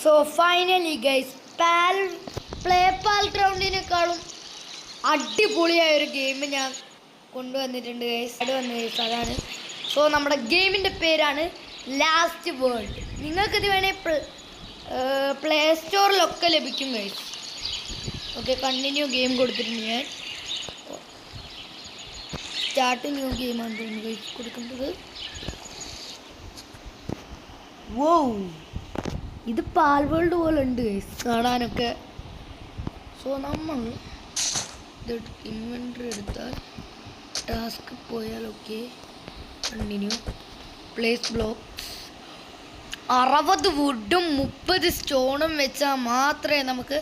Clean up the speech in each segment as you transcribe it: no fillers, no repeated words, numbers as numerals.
So finally guys play പാൽ ഗ്രൗണ്ടിനേക്കാളും അടിപൊളിയായ ഒരു game ഞാൻ കൊണ്ടുവന്നിട്ടുണ്ട് ഗൈസ്. അതാണ്. സോ നമ്മുടെ ഗെയിമിൻ്റെ പേരാണ് ലാസ്റ്റ് വേൾഡ്. നിങ്ങൾക്കിത് വേണേൽ പ്ലേ സ്റ്റോറിലൊക്കെ ലഭിക്കും ഗൈസ്. ഓക്കെ, കണ്ടിന്യൂ ഗെയിം കൊടുത്തിട്ടുണ്ട് ഞാൻ. സ്റ്റാർട്ട് ന്യൂ ഗെയിമാണ് തോന്നുന്നു ഗൈസ് കൊടുക്കേണ്ടത്. വോ, ഇത് പാൽ വേൾഡ് പോലെ ഉണ്ട് ഗൈസ് കാണാനൊക്കെ. സോ നമ്മൾ ഇത് ഇൻവെൻട്രി എടുത്താൽ ടാസ്ക് പോയാൽ ഓക്കെ, കണ്ടിന്യൂ. പ്ലേസ് ബ്ലോക്ക്സ് 60 വുഡും 30 സ്റ്റോണും വെച്ചാൽ മാത്രമേ നമുക്ക്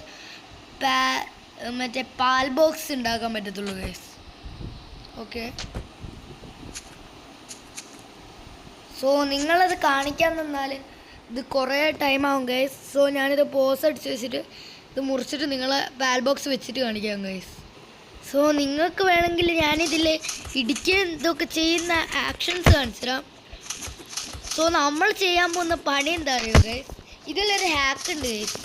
മറ്റേ പാൽ ബോക്സ് ഉണ്ടാക്കാൻ പറ്റത്തുള്ളൂ ഗൈസ്. ഓക്കെ, സോ നിങ്ങളത് കാണിക്കാൻ നിന്നാൽ ഇത് കുറേ ടൈമാവും ഗൈസ്. സോ ഞാനിത് പോസ് അടിച്ച് വെച്ചിട്ട് ഇത് മുറിച്ചിട്ട് നിങ്ങളെ പാൽ ബോക്സ് വെച്ചിട്ട് കാണിക്കാം ഗൈസ്. സോ നിങ്ങൾക്ക് വേണമെങ്കിൽ ഞാനിതിൽ ഇടിക്കുകയും ഇതൊക്കെ ചെയ്യുന്ന ആക്ഷൻസ് കാണിച്ചു തരാം. സോ നമ്മൾ ചെയ്യാൻ പോകുന്ന പണി എന്താ അറിയുമോ ഗൈസ്, ഇതിലൊരു ഹാക്ക് ഉണ്ട് ഗൈസ്.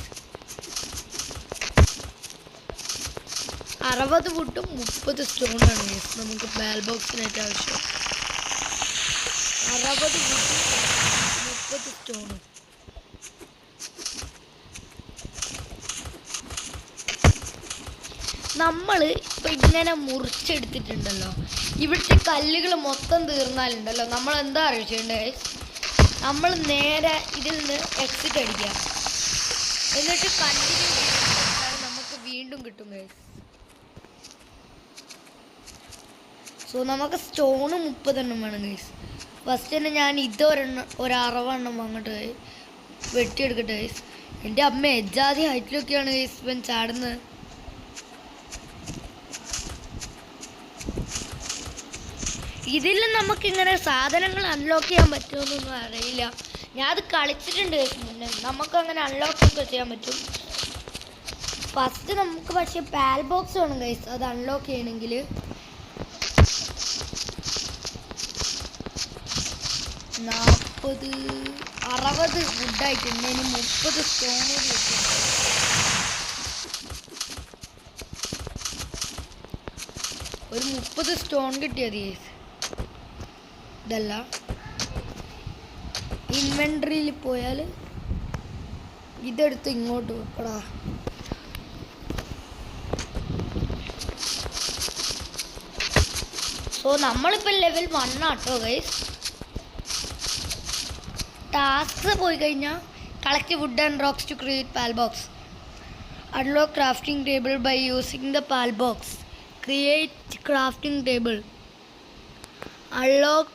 60 വുഡും 30 സ്റ്റോണാണ് ഗൈസ് നമുക്ക് പാൽ ബോക്സിനായിട്ട് ആവശ്യം. 60 വുഡും 30 സ്റ്റോണും. നമ്മൾ ഇപ്പം ഇങ്ങനെ മുറിച്ചെടുത്തിട്ടുണ്ടല്ലോ, ഇവിടുത്തെ കല്ലുകൾ മൊത്തം തീർന്നാലുണ്ടല്ലോ നമ്മൾ എന്താ അറിയോ ചെയ്യേണ്ടത്, നമ്മൾ നേരെ ഇതിൽ നിന്ന് എക്സിറ്റ് അടിക്കുക, എന്നിട്ട് കണ്ടിന്യൂ ചെയ്താൽ നമുക്ക് വീണ്ടും കിട്ടും ഗൈസ്. സോ നമുക്ക് സ്റ്റോണ് 30 എണ്ണം വേണം ഗൈസ്. ഫസ്റ്റ് തന്നെ ഞാൻ ഒരു 60 എണ്ണം അങ്ങോട്ട് വെട്ടിയെടുക്കട്ടെ ഗൈസ്. എൻ്റെ അമ്മ എജാതി ഹൈറ്റിലൊക്കെയാണ് ഗൈസ് ഇവൻ ചാടുന്നത്. ഇതിൽ നമുക്കിങ്ങനെ സാധനങ്ങൾ അൺലോക്ക് ചെയ്യാൻ പറ്റുമെന്നൊന്നും അറിയില്ല. ഞാൻ അത് കളിച്ചിട്ടുണ്ട് മുന്നേ, നമുക്കങ്ങനെ അൺലോക്കൊക്കെ ചെയ്യാൻ പറ്റും. ഫസ്റ്റ് നമുക്ക് പക്ഷേ പാൽ ബോക്സ് വേണം ഗൈസ് അത് അൺലോക്ക് ചെയ്യണമെങ്കിൽ. 60 വുഡായിട്ടുണ്ട്, ഇനി 30 സ്റ്റോൺ കൂടി വെക്കും. ഒരു 30 സ്റ്റോൺ കിട്ടിയത് ഗൈസ്. ഇതല്ല, ഇൻവെൻട്രിയിൽ പോയാൽ ഇതെടുത്ത് ഇങ്ങോട്ട് വെക്കടാ. സോ നമ്മളിപ്പോൾ ലെവൽ 1 ആട്ടോ ഗൈസ്. ടാസ്ക് പോയി കഴിഞ്ഞാൽ collect wood and rocks to create pal box. Unlock crafting table by using the pal box. Create crafting table. Unlock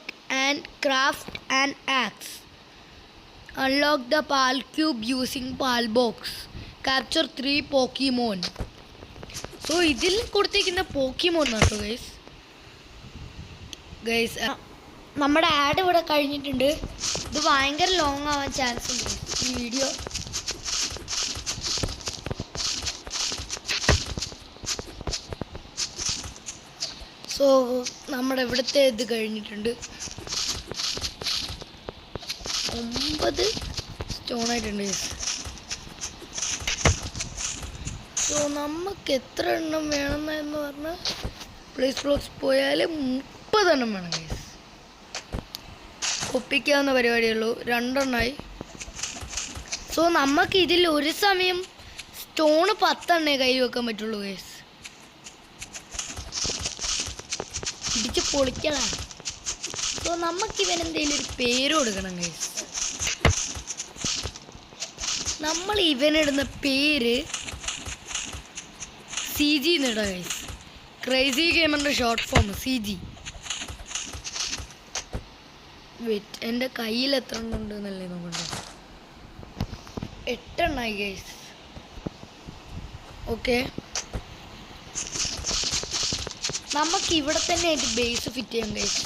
and craft an axe. Unlock the pal cube using pal box. Capture 3 Pokemon. So ഇതിൽ കൊടുത്തിരിക്കുന്ന പോക്കിമോൺ ആട്ടോ guys. നമ്മുടെ add ഇവിടെ കഴിഞ്ഞിട്ടുണ്ട്. ഇത് ഭയങ്കര long ആവാൻ chance ഉണ്ട് ഈ വീഡിയോ. സോ നമ്മുടെ ഇവിടുത്തെ ഇത് കഴിഞ്ഞിട്ടുണ്ട്. 9 സ്റ്റോണായിട്ടുണ്ട്. സോ നമുക്ക് എത്ര എണ്ണം വേണമെന്ന് പറഞ്ഞാൽ പ്ലേസ് ബ്ലോക്സ് പോയാൽ 30 എണ്ണം വേണം ഗൈസ്. ഒപ്പിക്കാവുന്ന പരിപാടിയുള്ളൂ. 2 എണ്ണമായി. സോ നമുക്ക് ഇതിൽ ഒരു സമയം സ്റ്റോണ് 10 എണ്ണേ കയ്യിൽ വെക്കാൻ പറ്റുള്ളൂ ഗൈസ്. ഇടിച്ച് പൊളിക്കണം. സോ നമുക്ക് ഇവനെന്തെങ്കിലും ഒരു പേര് കൊടുക്കണം ഗൈസ്. നമ്മൾ ഇവനിടുന്ന പേര് CG എന്നിടാം ഗൈസ്. ക്രേസി ഗെയിമറിൻ്റെ ഷോർട്ട് ഫോം CG. വെയിറ്റ്, എൻ്റെ കയ്യിൽ എത്ര എണ്ണം ഉണ്ടെന്നല്ലേ നോക്കണ്ടേ. 8 എണ്ണമായി ഗൈസ്. ഓക്കെ, നമുക്ക് ഇവിടെ തന്നെ ആയിട്ട് ബേസ് ഫിറ്റ് ചെയ്യാം ഗൈസ്.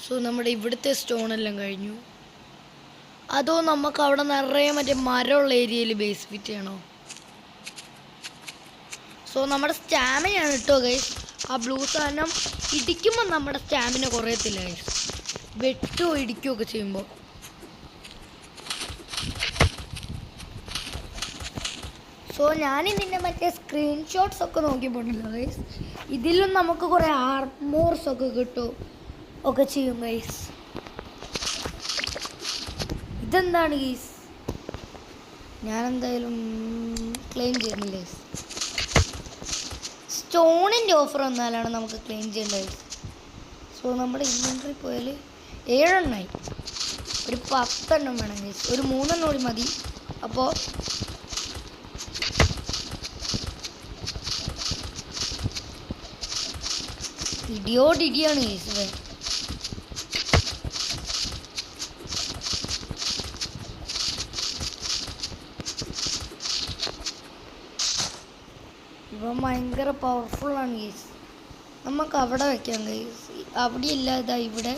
സോ നമ്മുടെ ഇവിടുത്തെ സ്റ്റോണെല്ലാം കഴിഞ്ഞു. അതോ നമുക്ക് അവിടെ നിറയെ മറ്റേ മരമുള്ള ഏരിയയിൽ ബേസ് ഫിറ്റ് ചെയ്യണോ? സോ നമ്മുടെ സ്റ്റാമിനയാണ് കേട്ടോ ഗൈസ്. ആ ബ്ലൂ സാധനം ഇടിക്കുമ്പോൾ നമ്മുടെ സ്റ്റാമിന കുറയത്തില്ല ഗൈസ്, വെട്ടോ ഇടിക്കുകയൊക്കെ ചെയ്യുമ്പോൾ. സോ ഞാനിതിൻ്റെ മറ്റേ സ്ക്രീൻഷോട്ട്സ് ഒക്കെ നോക്കിപ്പോണ്ടല്ലോ ഗൈസ്. ഇതിലും നമുക്ക് കുറേ ആർമോർസ് ഒക്കെ കിട്ടും ഒക്കെ ചെയ്യും ഗൈസ്. ഇതെന്താണ് ഗൈസ്? ഞാനെന്തായാലും ക്ലെയിം ചെയ്യുന്നില്ല ഗൈസ്. സ്റ്റോണിൻ്റെ ഓഫർ വന്നാലാണ് നമുക്ക് ക്ലെയിം ചെയ്യേണ്ടത് ഗൈസ്. സോ നമ്മുടെ ഇൻവെൻട്രി പോയാൽ 7 എണ്ണമായി. ഒരു 10 എണ്ണം വേണം ഗൈസ്. ഒരു 3 എണ്ണം കൂടി മതി. അപ്പോൾ ഇടിയോടിടിയാണ് ഗൈസ്. ഇവൻ ഭയങ്കര പവർഫുള്ളാണ് ഗൈസ്. നമുക്ക് അവിടെ വെക്കാം ഗൈസ്. അവിടെ ഇല്ല, ഇതാ ഇവിടെ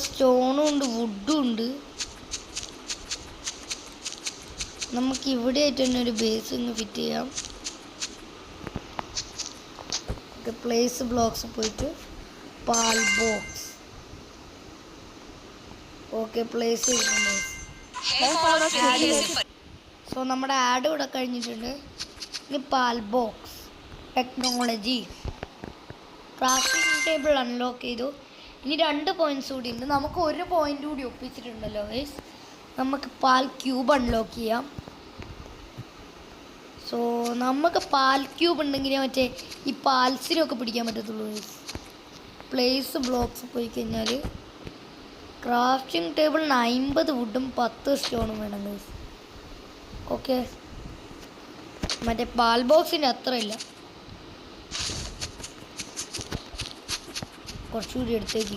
സ്റ്റോണും ഉണ്ട്, വുഡും ഉണ്ട്. നമുക്ക് ഇവിടെ ആയിട്ട് തന്നെ ഒരു ബേസ് ഇങ്ങ് ഫിറ്റ് ചെയ്യാം. പ്ലേസ് ബ്ലോക്സ് പോയിട്ട് പാൽ ബോക്സ്. ഓക്കെ, പ്ലേസ് ചെയ്തിട്ടുണ്ട്. സോ നമ്മുടെ ആഡ് ഇവിടെ കഴിഞ്ഞിട്ടുണ്ട്. ഇനി പാൽ box technology crafting table unlock ചെയ്തു. ഇനി 2 പോയിന്റ്സ് കൂടി ഉണ്ട്. നമുക്ക് 1 പോയിന്റ് കൂടി ഒപ്പിച്ചിട്ടുണ്ടല്ലോ ഗൈസ്. നമുക്ക് പാൽ ക്യൂബ് അൺലോക്ക് ചെയ്യാം. സോ നമുക്ക് പാൽ ക്യൂബ് ഉണ്ടെങ്കിലേ മറ്റേ ഈ പാൽസിനൊക്കെ പിടിക്കാൻ പറ്റത്തുള്ളൂ ഗൈസ്. പ്ലേസ് ബ്ലോക്സ് പോയി കഴിഞ്ഞാൽ ക്രാഫ്റ്റിംഗ് ടേബിളിന് 50 വുഡും 10 സ്റ്റോണും വേണം ഗൈസ്. ഓക്കെ, മറ്റേ പാൽ ബോക്സിൻ്റെ അത്ര ഇല്ല. കുറച്ചുകൂടി എടുത്തേക്ക്,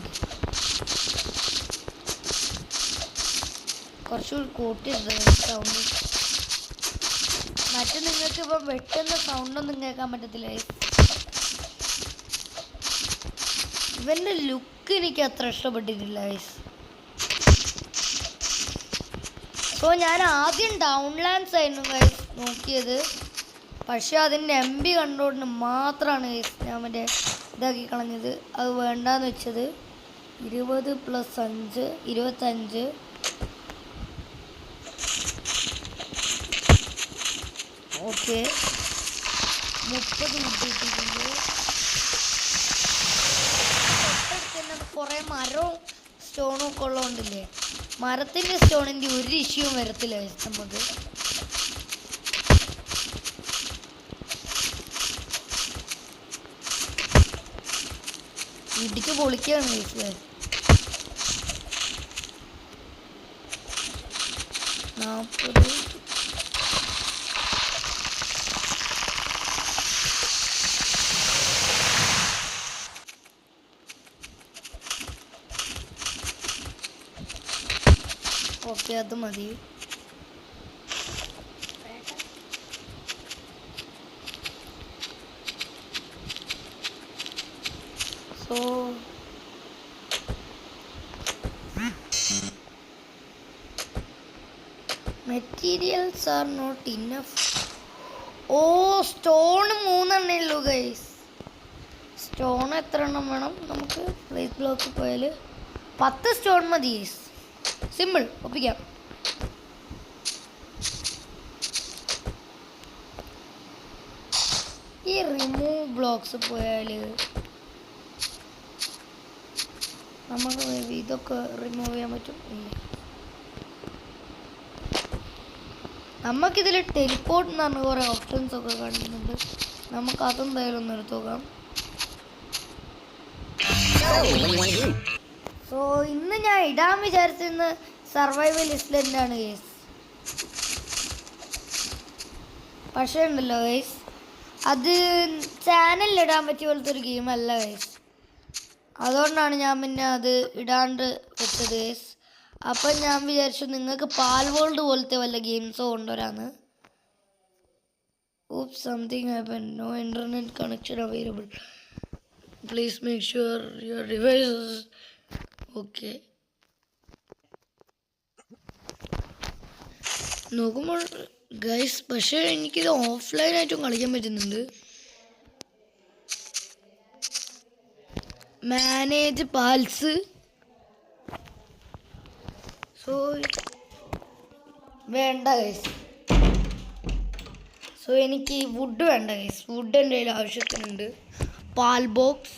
കുറച്ചുകൂടി കൂട്ടിയിട്ടുണ്ട് സൗണ്ട്. മറ്റു നിങ്ങൾക്ക് ഇപ്പം വെട്ടുന്ന സൗണ്ടൊന്നും കേൾക്കാൻ പറ്റത്തില്ല. ഇവൻ്റെ ലുക്ക് എനിക്ക് അത്ര ഇഷ്ടപ്പെട്ടിട്ടില്ല ഗൈസ്. സോ ഞാൻ ആദ്യം ഡൗൺലാൻഡ്സ് ആയിരുന്നു ഗൈസ് നോക്കിയത്. പക്ഷെ അതിൻ്റെ MB കണ്ടുകൊണ്ട് മാത്രമാണ് ഗൈസ് ഞാൻ മറ്റേ ഇതാക്കി കളഞ്ഞത്. അത് വേണ്ടാന്ന് വെച്ചത്. 20 + 5 25. ഓക്കെ, 30 കിട്ടിയിട്ടുണ്ട്. തൊട്ടടുത്ത് തന്നെ കുറേ മരവും സ്റ്റോണും ഒക്കെ ഉള്ളതുകൊണ്ടില്ലേ, മരത്തിൻ്റെ സ്റ്റോണിൻ്റെ ഒരു ഇഷ്യൂവും വരത്തില്ല നമുക്ക്. ഇടിച്ച് പൊളിക്കുകയാണ് ഗൈസ്. 40. ഓക്കെ, അത് മതി. So materials are not enough. Oh, stone 3 എണ്ണേ ഉള്ളൂ ഗൈസ്. സ്റ്റോൺ എത്ര എണ്ണം വേണം നമുക്ക്? പ്ലേസ് ബ്ലോക്ക് പോയാൽ 10 സ്റ്റോൺ മതി ഗൈസ്. സിമ്പിൾ, ഒപ്പിക്കാം. ഈ റിമൂവ് ബ്ലോക്സ് പോയാൽ നമുക്ക് ഇതൊക്കെ റിമൂവ് ചെയ്യാൻ പറ്റും. ഇല്ല, നമുക്കിതിൽ ടെലിപ്പോർട്ട് എന്ന് പറഞ്ഞ കുറേ ഓപ്ഷൻസ് ഒക്കെ കാണുന്നുണ്ട്. നമുക്ക് അതെന്തായാലും ഒന്ന് എടുത്ത് നോക്കാം. സോ ഇന്ന് ഞാൻ ഇടാൻ വിചാരിച്ചിരുന്ന സർവൈവൽ ലിസ്റ്റിലാണ് ഗൈസ്. പക്ഷേ ഉണ്ടല്ലോ ഗൈസ്, അത് ചാനലിലിടാൻ പറ്റിയ പോലത്തെ ഒരു ഗെയിമല്ല ഗൈസ്. അതുകൊണ്ടാണ് ഞാൻ പിന്നെ അത് ഇടാണ്ട് വെച്ചത് ഗൈസ്. അപ്പം ഞാൻ വിചാരിച്ചു നിങ്ങൾക്ക് പാൽ വേൾഡ് പോലത്തെ വല്ല ഗെയിംസോ കൊണ്ടുവരാന്ന്. Oops, something happened. No internet connection available. Please make sure your device is okay. നോക്കുമ്പോൾ ഗൈസ്, പക്ഷേ എനിക്കിത് ഓഫ്ലൈനായിട്ടും കളിക്കാൻ പറ്റുന്നുണ്ട്. Manage PALS. സോ വേണ്ട ഗൈസ്. സോ എനിക്ക് വുഡ് വേണ്ട ഗൈസ്. വുഡ് എൻ്റെ കയ്യിൽ ആവശ്യത്തിനുണ്ട്. പാൽ ബോക്സ്.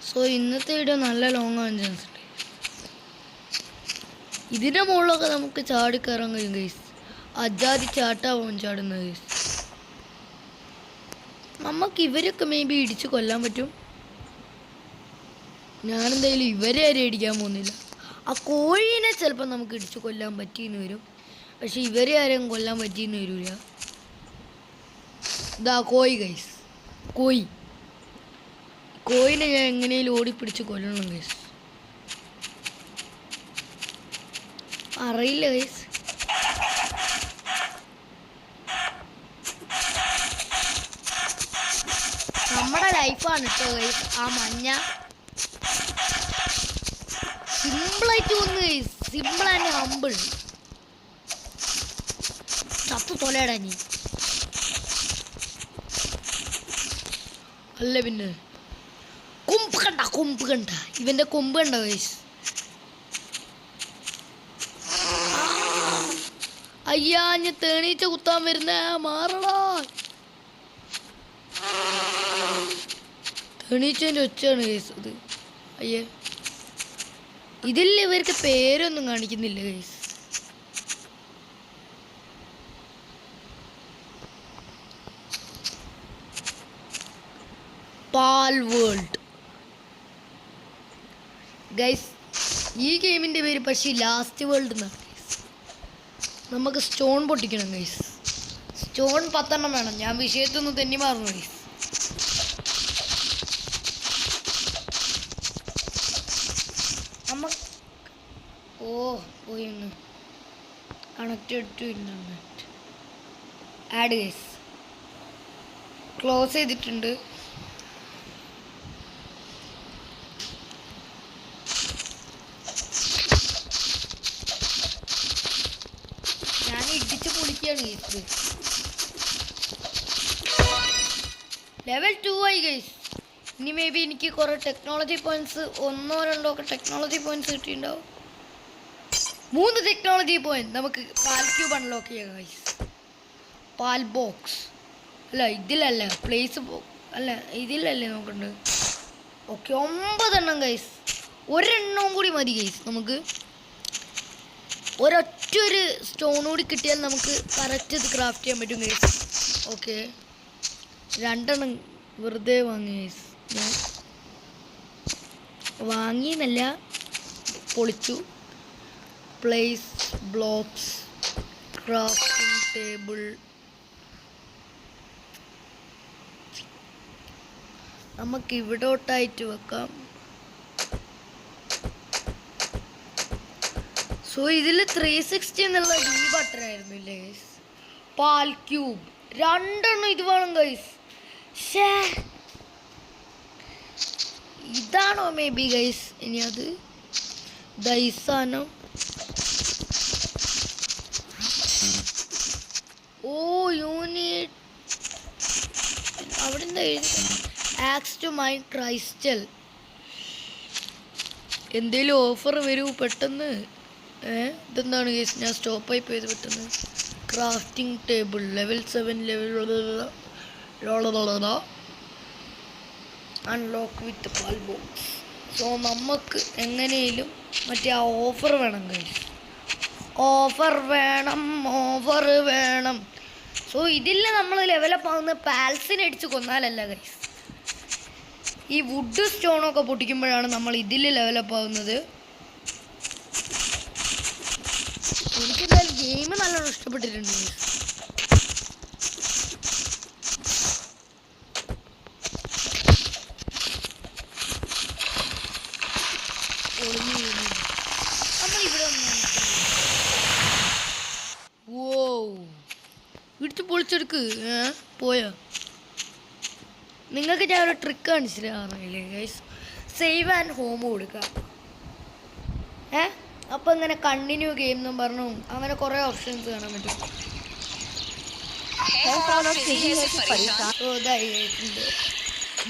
സോ ഇന്നത്തെ വീഡിയോ നല്ല ലോങ് ആവാൻ ചാൻസ് ഉണ്ട്. ഇതിൻ്റെ മുകളിലൊക്കെ നമുക്ക് ചാടി കയറാൻ കഴിയും ഗൈസ്. അജാതി ചാട്ടാവും ചാടുന്നത് ഗൈസ്. നമുക്ക് ഇവരൊക്കെ മേ ബി ഇടിച്ച് കൊല്ലാൻ പറ്റും. ഞാനെന്തായാലും ഇവരെ ആരും ഇടിക്കാൻ പോകുന്നില്ല. ആ കോഴീനെ ചിലപ്പോൾ നമുക്ക് ഇടിച്ച് കൊല്ലാൻ പറ്റിയെന്ന് വരും. പക്ഷെ ഇവരെ ആരും കൊല്ലാൻ പറ്റിയെന്ന് വരില്ല. ഇതാ കോഴി ഗൈസ്. കോഴിനെ ഞാൻ എങ്ങനെയും ഓടിപ്പിടിച്ച് കൊല്ലണം ഗൈസ്. അറിയില്ല ഗൈസ്. നമ്മുടെ ലൈഫാണ് കേട്ടോ ഗൈസ്. ആ മഞ്ഞ സിമ്പിളായിട്ട് തോന്നുന്നു ഗൈസ്. Simple and humble. ചത്തു തൊലയടാ നീ. അല്ല പിന്നെ കൊമ്പ് കണ്ട ഇവന്റെ കൊമ്പ് കണ്ട ഗൈസ്. അയ്യാ ഞാൻ തേണീച്ച കുത്താൻ വരുന്ന മാറടാ. തേണീച്ചേൻ്റെ ഒച്ചയാണ് ഗൈസ് അത്. അയ്യേ ഇതിൽ ഇവർക്ക് പേരൊന്നും കാണിക്കുന്നില്ല ഗൈസ്. പാൽ വേൾഡ് ഗൈസ്. ഈ ഗെയിമിൻ്റെ പേര് പക്ഷേ ലാസ്റ്റ് വേൾഡ് എന്നാണ് ഗൈസ്. നമുക്ക് സ്റ്റോൺ പൊട്ടിക്കണം ഗൈസ്. സ്റ്റോൺ 10 വേണം. ഞാൻ വിഷയത്തൊന്ന് തെന്നി മാറുന്നു ഗൈസ്. പോയി connected to internet add guys. Close ചെയ്തിട്ടുണ്ട്. ഞാൻ ഇടിച്ച് പൊളിക്കുകയാണ് ഗൈസ്. ലെവൽ 2 ആയി ഗൈസ്. ഇനി മേ ബി എനിക്ക് കുറേ ടെക്നോളജി പോയിന്റ്സ് 1-2 ഒക്കെ ടെക്നോളജി പോയിന്റ്സ് കിട്ടിയിട്ടുണ്ടാവും. 3 ടെക്നോളജി പോയിന്റ് നമുക്ക് പാൽ ക്യൂബ് അൺലോക്ക് ചെയ്യാം ഗൈസ്. പാൽ ബോക്സ് അല്ല ഇതിലല്ല പ്ലേസ് അല്ല ഇതിലല്ലേ നോക്കണ്ട്. Okay 9 guys. ഒരെണ്ണവും കൂടി മതി ഗൈസ്. നമുക്ക് ഒരൊറ്റൊരു സ്റ്റോൺ കൂടി കിട്ടിയാൽ നമുക്ക് കറക്റ്റ് ഇത് ക്രാഫ്റ്റ് ചെയ്യാൻ പറ്റും ഗൈസ്. ഓക്കെ 2 വെറുതെ വാങ്ങി ഗൈസ്. ഞാൻ വാങ്ങിയെന്നല്ല പൊളിച്ചു. Place blocks crafting table. നമുക്ക് ഇവിടോട്ടായിട്ട് വെക്കാം. സോ ഇതിൽ 360 എന്നുള്ള ഈ ബട്ടൺ ആയിരുന്നു ഇല്ലേ ഗൈസ്. പാൽ ക്യൂബ് 2 ഇത് വേണം ഗൈസ്. ഷേ ഇതാണോ മേ ബി ഗൈസ്. ഇനി അത് ദൈസാനോ. ഓ യൂണിറ്റ് അവിടെ എന്താ എഴുതി. Axe to my crystal. എന്തേലും ഓഫർ വരൂ പെട്ടെന്ന്. ഇതെന്താണ് ഗൈസ്. ഞാൻ സ്റ്റോപ്പായി പോയത് പെട്ടെന്ന്. ക്രാഫ്റ്റിംഗ് ടേബിൾ ലെവൽ 7 അൺലോക്ക് വിത്ത് പാൽ ബോക്സ്. സോ നമുക്ക് എങ്ങനെയും മറ്റേ ആ ഓഫർ വേണം ഗൈസ്. ഓഫർ വേണം. സോ ഇതിൽ നമ്മൾ ലെവലപ്പ് ആവുന്ന പാൽസിനെ അടിച്ച് കൊന്നാലല്ല ഗൈസ്. ഈ വുഡ് സ്റ്റോണൊക്കെ പൊട്ടിക്കുമ്പോഴാണ് നമ്മൾ ഇതിൽ ലെവലപ്പ് ആവുന്നത്. എനിക്കെന്തായാലും ഗെയിം നല്ലോണം ഇഷ്ടപ്പെട്ടിട്ടുണ്ട്. നമ്മളിവിടെ ഇടിച്ച് പൊളിച്ചെടുക്ക്. പോയോ നിങ്ങൾക്ക് ഞാൻ ഒരു ട്രിക്ക് കാണിച്ചില്ലേ ഗൈസ്. സേവ് ആൻഡ് ഹോം കൊടുക്കുക. അപ്പോൾ ഇങ്ങനെ കണ്ടിന്യൂ ഗെയിം എന്നും പറഞ്ഞു അങ്ങനെ കുറേ ഓപ്ഷൻസ് കാണാൻ പറ്റും.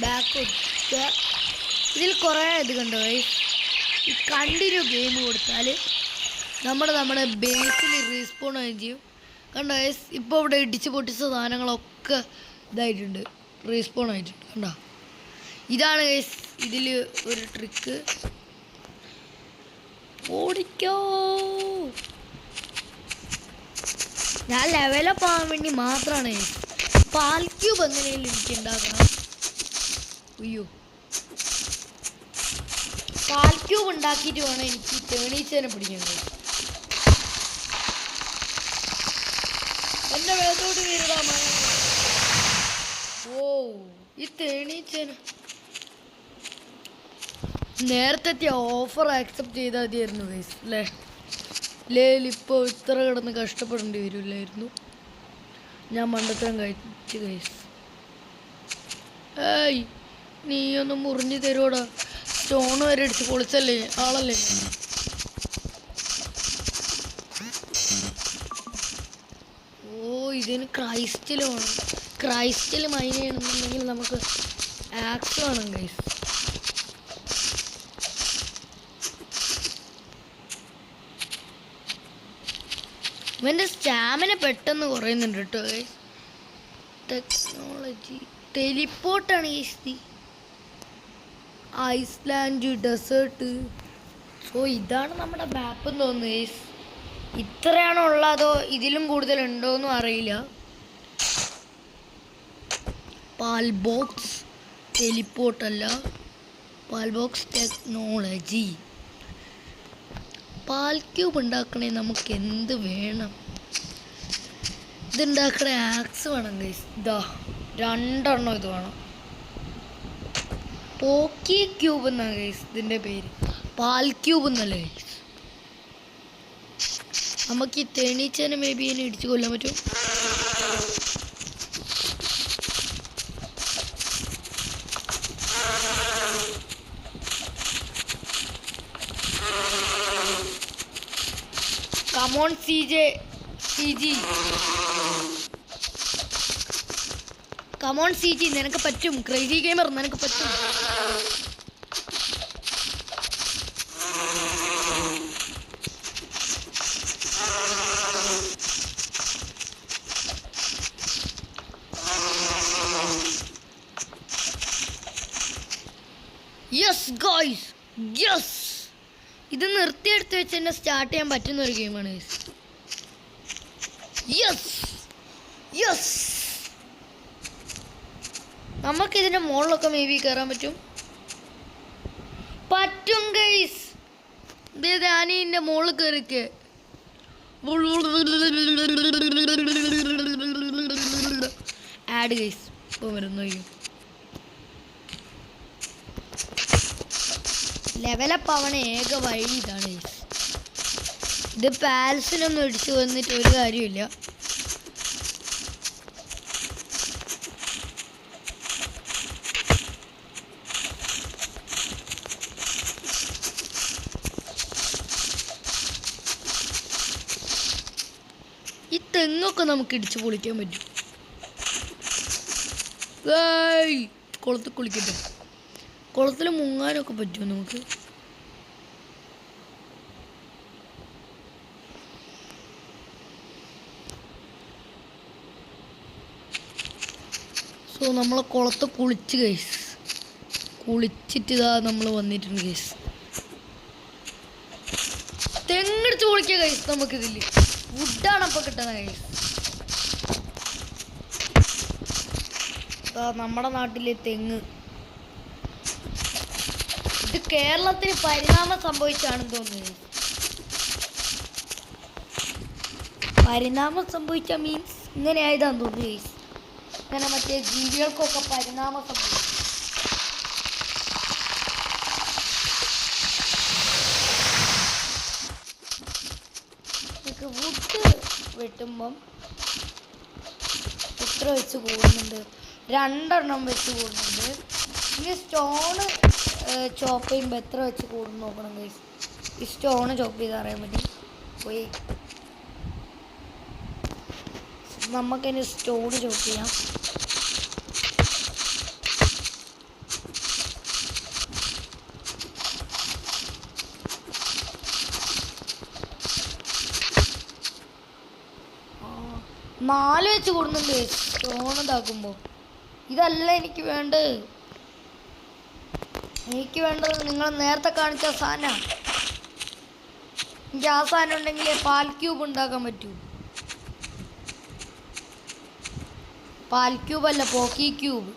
ബാക്ക് കൊടുക്കുക. ഇതിൽ കുറേ ഇത് കണ്ടോ ഗൈസ്. ഈ കണ്ടിന്യൂ ഗെയിം കൊടുത്താൽ നമ്മുടെ ബേസിൽ റീസ്പോൺ ആവുകയും ചെയ്യും. കണ്ട ഗൈസ്, ഇപ്പോൾ ഇവിടെ ഇടിച്ച് പൊട്ടിച്ച സാധനങ്ങളൊക്കെ ഇതായിട്ടുണ്ട്, റീസ്പോൺ ആയിട്ടുണ്ട്. കണ്ട, ഇതാണ് ഗൈസ് ഇതിൽ ഒരു ട്രിക്ക്. ഓടിക്കോ. ഞാൻ ലെവലപ്പ് ആവാൻ വേണ്ടി മാത്രമാണ് പാൽ ക്യൂബ് എങ്ങനെയും എനിക്ക് ഉണ്ടാക്കണം. അയ്യോ, പാൽ ക്യൂബ് ഉണ്ടാക്കിയിട്ട് വേണം എനിക്ക് തേണീച്ചേനെ പിടിക്കേണ്ടത്. എന്റെ വേദത്തോട് വീരടാ. ഓ, ഈ തേണീച്ചേന നേരത്തെ ഓഫർ ആക്സെപ്റ്റ് ചെയ്താൽ മതിയായിരുന്നു ഗൈസ് അല്ലേ? ഇപ്പോൾ ഇത്ര കിടന്ന് കഷ്ടപ്പെടേണ്ടി വരില്ലായിരുന്നു. ഞാൻ മണ്ടത്തരം കഴിച്ചു ഗൈസ്. ഏയ്, നീ ഒന്ന് മുറിഞ്ഞു തരുവോടാ. സ്റ്റോൺ വരെ അടിച്ച് പൊളിച്ചല്ലേ ആളല്ലേ. ഓ, ഇതിന് ക്രൈസ്റ്റിൽ വേണം. ക്രൈസ്റ്റിൽ മൈൻ ചെയ്യണമെന്നുണ്ടെങ്കിൽ നമുക്ക് ആക്സ് വേണം ഗൈസ്. ഇവൻ്റെ സ്റ്റാമിന പെട്ടെന്ന് കുറയുന്നുണ്ട് കേട്ടോ ഗൈസ്. ടെക്നോളജി ടെലിപ്പോർട്ടാണ് ഗൈസ്. Island desert. സോ ഇതാണ് നമ്മുടെ മാപ്പ് എന്ന് തോന്നുന്നു ഗൈസ്. ഇത്രയാണോ ഉള്ളതോ ഇതിലും കൂടുതലുണ്ടോയെന്നും അറിയില്ല. പാൽ ബോക്സ് ടെലിപ്പോർട്ടല്ല, പാൽ ബോക്സ് ടെക്നോളജി. പാൽ ക്യൂബ് ഉണ്ടാക്കണേ നമുക്ക് എന്ത് വേണം? ഇതുണ്ടാക്കണ ആക്സ് വേണം ഗൈസ്. ഇതാ 2 എണ്ണം ഇത് വേണം. പോക്കി ക്യൂബ് എന്നാണ് ഗൈസ് ഇതിൻ്റെ പേര്, പാൽ ക്യൂബ് എന്നല്ലേ ഗൈസ്. നമുക്ക് ഈ തേനീച്ചേനെ മേ ബി ഇതിനെ ഇടിച്ചു കൊല്ലാൻ പറ്റും. കമോൺ CG, കമോൺ CG, നിനക്ക് പറ്റും. ക്രേസി ഗെയിമർ നിനക്ക് പറ്റും. Yes guys, yes. ഇത് നിർത്തിയെടുത്ത് വെച്ച് തന്നെ സ്റ്റാർട്ട് ചെയ്യാൻ പറ്റുന്ന ഒരു ഗെയിമാണ് ഗൈസ്. യെസ് യെസ്, നമുക്കിതിൻ്റെ മുകളിലൊക്കെ മേ ബി കയറാൻ പറ്റും ഗൈസ്. ഞാനീൻ്റെ മുകളിൽ കയറിക്ക്. ആഡ് ഗൈസ് ഇപ്പോൾ വരുന്നു. ലെവലപ്പ് ആവണ ഏക വഴി ഇതാണ് ഗൈസ്. ഇത് പാൽസിനൊന്നും ഇടിച്ചു വന്നിട്ട് ഒരു കാര്യമില്ല. ഈ തെങ്ങൊക്കെ നമുക്ക് ഇടിച്ചു പൊളിക്കാൻ പറ്റും. കുളത്തിൽ കുളിക്കട്ടെ. കുളത്തിൽ മുങ്ങാനൊക്കെ പറ്റുമോ നമുക്ക്? സോ നമ്മൾ കുളത്ത് കുളിച്ച് ഗൈസ്. കുളിച്ചിട്ട് ഇതാ നമ്മൾ വന്നിട്ടുണ്ട് ഗൈസ്. തെങ്ങടിച്ച് പൊളിക്കുക ഗൈസ്. നമുക്കിതിൽ വുഡാണ് അപ്പോൾ കിട്ടുന്നത് ഗൈസ്. നമ്മുടെ നാട്ടിലെ തെങ്ങ്. ഇത് കേരളത്തിന് പരിണാമം സംഭവിച്ചാണെന്ന് തോന്നുന്നത്. പരിണാമം സംഭവിച്ച മീൻസ് ഇങ്ങനെ ആയതാന്ന് തോന്നുന്നു ഗൈസ്. ഇങ്ങനെ മറ്റേ ജീവികൾക്കൊക്കെ പരിണാമം സംഭവിച്ചു. വുഡ് വെട്ടുമ്പം എത്ര വെച്ച് കൂടുന്നുണ്ട്? 2 എണ്ണം വെച്ച് കൂടുന്നുണ്ട്. ഇനി സ്റ്റോണ് ചോപ്പ് ചെയ്യുമ്പോൾ എത്ര വെച്ച് കൂടുന്നു നോക്കണം ഗൈസ്. ഈ സ്റ്റോണ് ചോപ്പ് ചെയ്ത് അറിയാൻ പറ്റും. പോയി നമുക്കിനി സ്റ്റോണ് ചോപ്പ് ചെയ്യാം. 4 വെച്ച് കൂടുന്നുണ്ട് സ്റ്റോൺ ഇതാക്കുമ്പോൾ. ഇതല്ല എനിക്ക് വേണ്ടത്. എനിക്ക് വേണ്ടത് നിങ്ങൾ നേരത്തെ കാണിച്ച സാധനം. എനിക്ക് ആ സാധനം ഉണ്ടെങ്കിൽ പാൽ ക്യൂബ് ഉണ്ടാക്കാൻ പറ്റൂ. പാൽ ക്യൂബ് അല്ല, പോക്കി cube.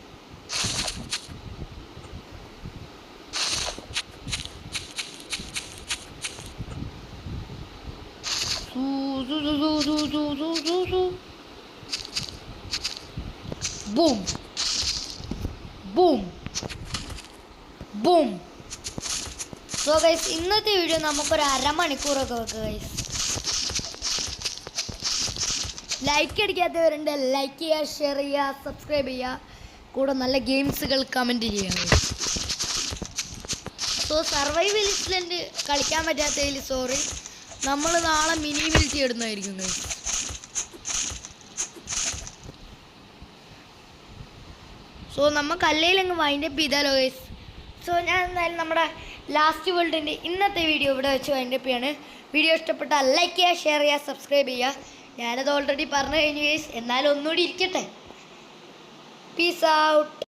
Boom boom boom. So guys, ഇന്നത്തെ വീഡിയോ നമുക്കൊരു അരമണിക്കൂറൊക്കെ വെക്കുക ഗൈസ്. ലൈക്ക് അടിക്കാത്തവരുണ്ട്, ലൈക്ക് ചെയ്യുക, ഷെയർ ചെയ്യുക, സബ്സ്ക്രൈബ് ചെയ്യുക, കൂടെ നല്ല ഗെയിംസുകൾ കമൻറ്റ് ചെയ്യുക. സോ സർവൈവലിസ്റ്റിലെൻ്റ് കളിക്കാൻ പറ്റാത്തതിൽ സോറി. നമ്മൾ നാളെ മിനി മിലിറ്റി ഇടുന്നതായിരിക്കും ഗൈസ്. സോ നമുക്ക് അല്ലെങ്കിൽ അങ്ങ് വൈൻഡപ്പ് ചെയ്താലോ ഗൈസ്. സോ ഞാൻ എന്തായാലും നമ്മുടെ ലാസ്റ്റ് വേൾഡിൻ്റെ ഇന്നത്തെ വീഡിയോ ഇവിടെ വെച്ച് വൈൻഡപ്പ് ചെയ്യാണ്. വീഡിയോ ഇഷ്ടപ്പെട്ടാൽ ലൈക്ക് ചെയ്യുക, ഷെയർ ചെയ്യുക, സബ്സ്ക്രൈബ് ചെയ്യുക. ഞാനത് ഓൾറെഡി പറഞ്ഞു കഴിഞ്ഞു ഗൈസ്, എന്നാലും ഒന്നുകൂടി ഇരിക്കട്ടെ. Peace out.